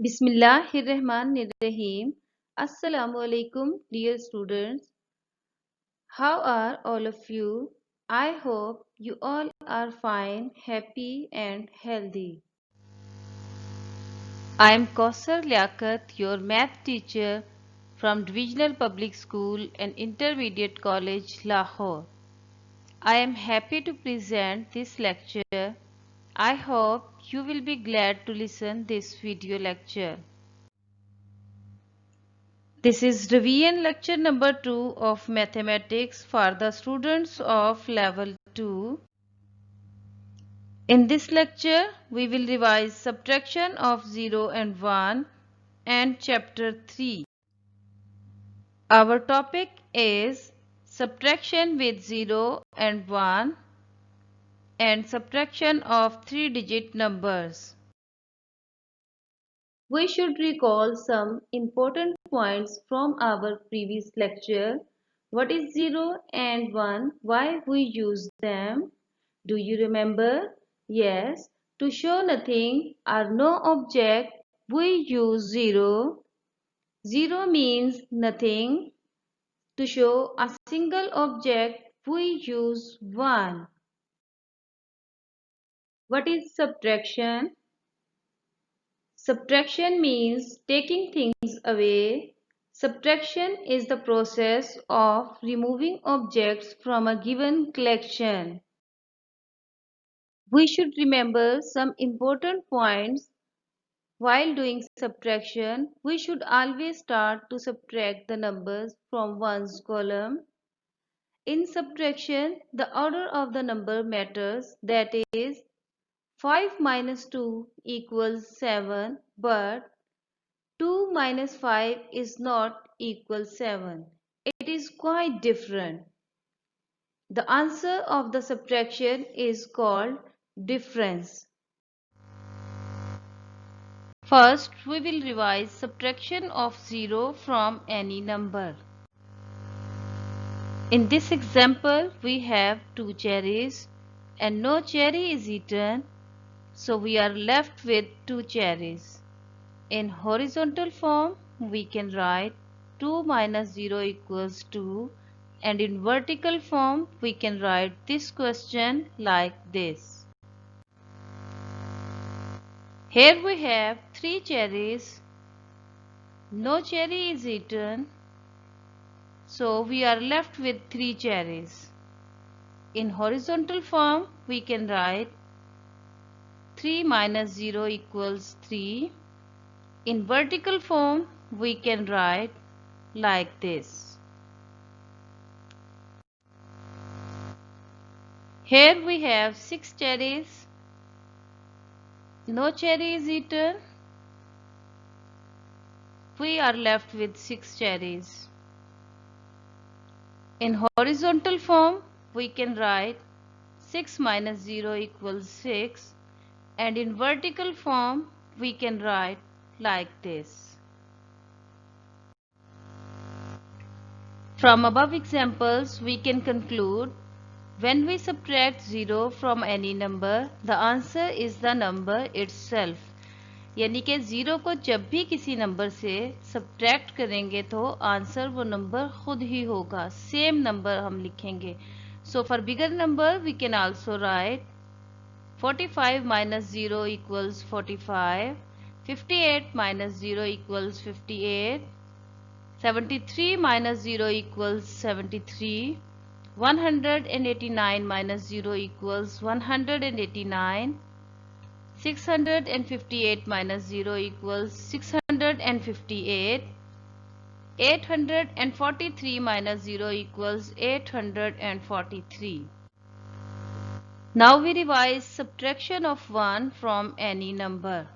Bismillahirrahmanirrahim. Assalamu alaikum, dear students. How are all of you? I hope you all are fine, happy, and healthy. I am Kausar Liaquat, your math teacher from Divisional Public School and Intermediate College, Lahore. I am happy to present this lecture. I hope you will be glad to listen this video lecture. This is revision lecture number 2 of mathematics for the students of level 2. In this lecture, we will revise subtraction of 0 and 1 and chapter 3. Our topic is subtraction with 0 and 1 and subtraction of 3-digit numbers. We should recall some important points from our previous lecture. What is 0 and 1? Why we use them? Do you remember? Yes. To show nothing or no object, we use 0. 0 means nothing. To show a single object, we use 1. What is subtraction? Subtraction means taking things away. Subtraction is the process of removing objects from a given collection. We should remember some important points. While doing subtraction, we should always start to subtract the numbers from one's column. In subtraction, the order of the number matters, that is, 5 minus 2 equals 7, but 2 minus 5 is not equal 7. It is quite different. The answer of the subtraction is called difference. First, we will revise subtraction of 0 from any number. In this example, we have 2 cherries and no cherry is eaten, so we are left with 2 cherries. In horizontal form, we can write 2 minus 0 equals 2, and in vertical form, we can write this question like this. Here we have 3 cherries. No cherry is eaten, so we are left with 3 cherries. In horizontal form, we can write 3 minus 0 equals 3. In vertical form, we can write like this. Here we have 6 cherries. No cherry is eaten. We are left with 6 cherries. In horizontal form, we can write 6 minus 0 equals 6, and in vertical form, we can write like this. From above examples, we can conclude when we subtract 0 from any number, the answer is the number itself. यानी कि 0 को जब भी किसी number से subtract करेंगे तो answer वो नंबर खुद ही होगा, सेम नंबर हम लिखेंगे. So for bigger number we can also write 45 minus 0 equals 45, 58 minus 0 equals 58, 73 minus 0 equals 73, 189 minus 0 equals 189, 658 minus 0 equals 658, 843 minus 0 equals 843. Now we revise subtraction of 1 from any number.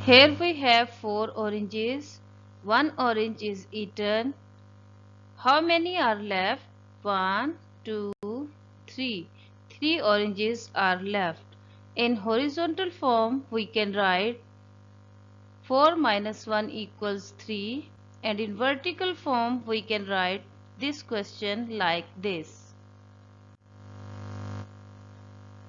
Here we have 4 oranges. 1 orange is eaten. How many are left? 1, 2, 3. 3 oranges are left. In horizontal form, we can write 4 minus 1 equals 3, and in vertical form, we can write this question like this.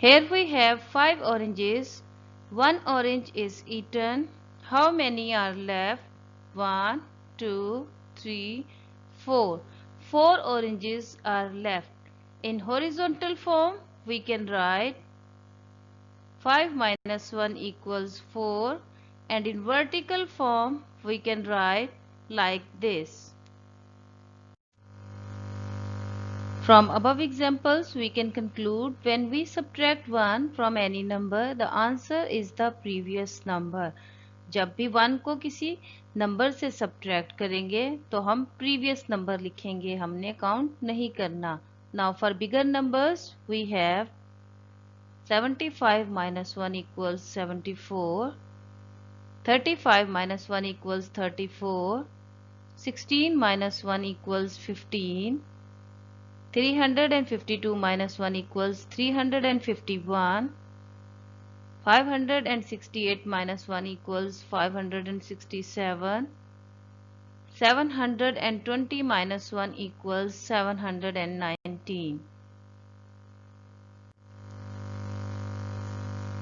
Here we have 5 oranges. One orange is eaten. How many are left? 1, 2, 3, 4. 4 oranges are left. In horizontal form, we can write 5 minus 1 equals 4, and in vertical form, we can write like this. From above examples, we can conclude when we subtract 1 from any number, the answer is the previous number. जब भी 1 को किसी number से subtract करेंगे तो हम previous number लिखेंगे, हमने काउंट नहीं करना. Now for bigger numbers we have 75 minus 1 equals 74, 35 minus 1 equals 34, 16 minus 1 equals 15, 352 minus 1 equals 351, 568 minus 1 equals 567, 720 minus 1 equals 719.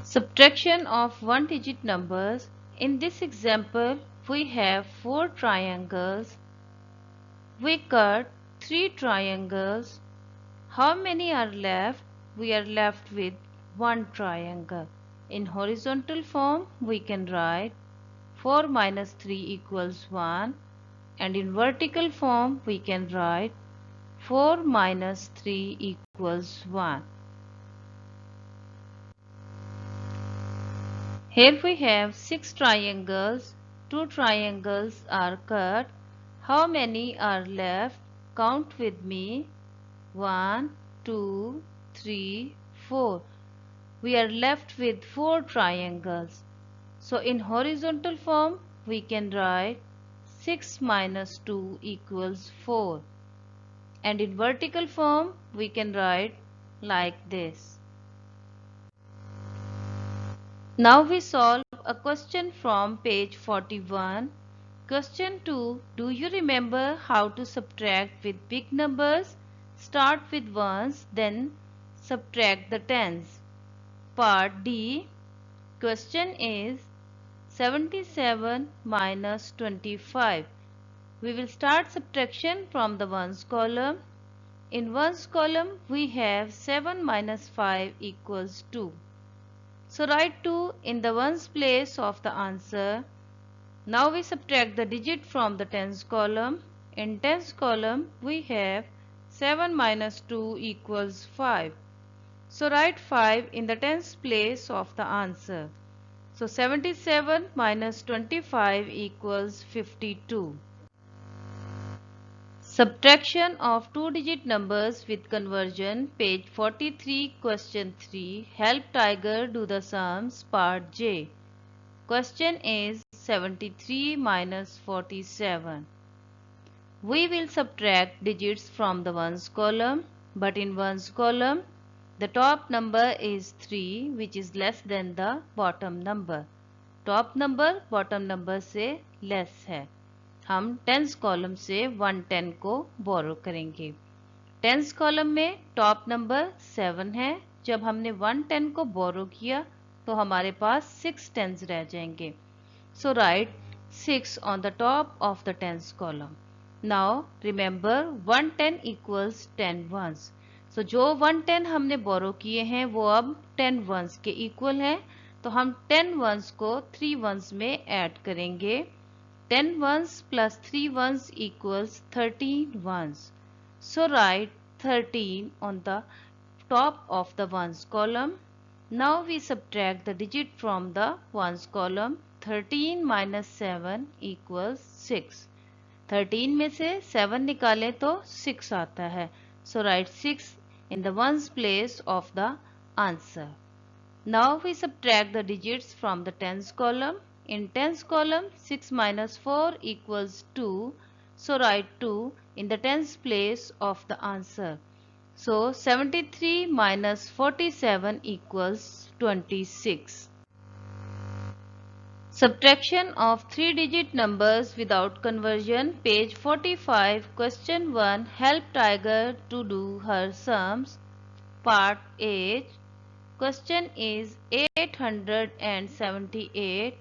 Subtraction of one-digit numbers. In this example, we have 4 triangles. We cut 3 triangles. How many are left? We are left with 1 triangle. In horizontal form, we can write 4 minus 3 equals 1, and in vertical form, we can write 4 minus 3 equals 1. Here we have 6 triangles. 2 triangles are cut. How many are left? Count with me. 1, 2, 3, 4. We are left with 4 triangles. So in horizontal form, we can write 6 minus 2 equals 4. And in vertical form, we can write like this. Now we solve a question from page 41. Question 2. Do you remember how to subtract with big numbers? Start with ones, then subtract the tens. Part D. Question is 77 minus 25. We will start subtraction from the ones column. In ones column, we have 7 minus 5 equals 2. So write 2 in the ones place of the answer. Now we subtract the digit from the tens column. In tens column we have 7 minus 2 equals 5. So write 5 in the tens place of the answer. So 77 minus 25 equals 52. Subtraction of two-digit numbers with conversion, page 43, question 3. Help Tiger do the sums, part J. Question is 73 minus 47. We will subtract digits from the ones column, but in ones column, the top number is 3, which is less than the bottom number. Top number bottom number से less है. हम tens column से 110 को बोरो करेंगे. Tens column में top number 7 है. जब हमने 110 को बोरो किया तो हमारे पास 6 टेंस रह जाएंगे. So right 6 on the top of the tens column. Now remember 110 equals 10 ones. So जो 110 हमने बोरो किए हैं वो अब 10 वंस के इक्वल है. तो हम 10 वंस को 3 वंस में ऐड करेंगे. 10 ones plus 3 ones equals 13 ones. So write 13 on the top of the ones column. Now we subtract the digit from the ones column. 13 minus 7 equals 6. 13 में से 7 निकालें तो 6 आता है. So write 6 in the ones place of the answer. Now we subtract the digits from the tens column. In tens column, 6 minus 4 equals 2. So write 2 in the tens place of the answer. So 73 minus 47 equals 26. Subtraction of three-digit numbers without conversion, page 45, question 1. Help Tiger to do her sums, part H. Question is 878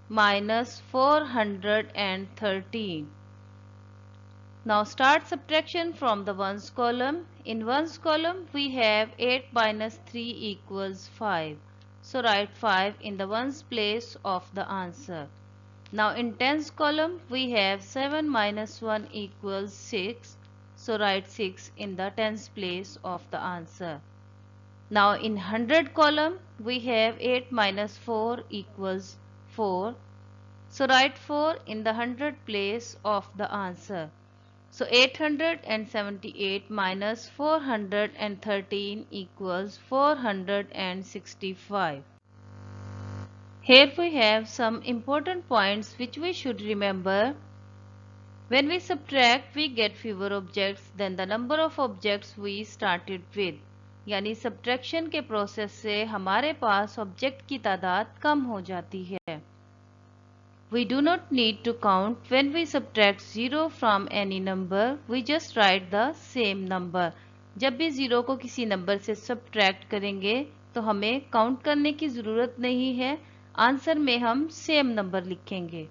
minus 413. Now start subtraction from the ones column. In ones column we have 8 minus 3 equals 5. So write 5 in the ones place of the answer. Now in tens column we have 7 minus 1 equals 6. So write 6 in the tens place of the answer. Now in hundred column we have 8 minus 4 equals 4. So write 4 in the hundred place of the answer. So 878 minus 413 equals 465. Here we have some important points which we should remember. When we subtract, we get fewer objects than the number of objects we started with. यानी subtraction के process से हमारे पास object की तादाद कम हो जाती है. We do not need to count when we subtract 0 from any number, we just write the same number. जब भी 0 को किसी नंबर से subtract करेंगे तो हमें count करने की ज़रूरत नहीं है, आंसर में हम same number लिखेंगे.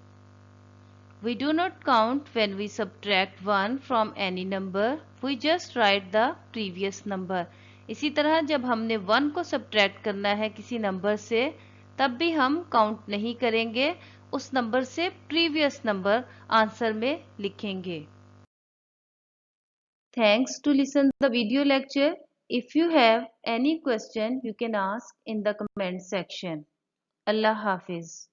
We do not count when we subtract 1 from any number, we just write the previous number. इसी तरह जब हमने 1 को subtract करना है किसी नंबर से, तब भी हम count नहीं करेंगे, उस नंबर से previous number आंसर में लिखेंगे. Thanks to listen the video lecture. If you have any question, you can ask in the comment section. Allah Hafiz.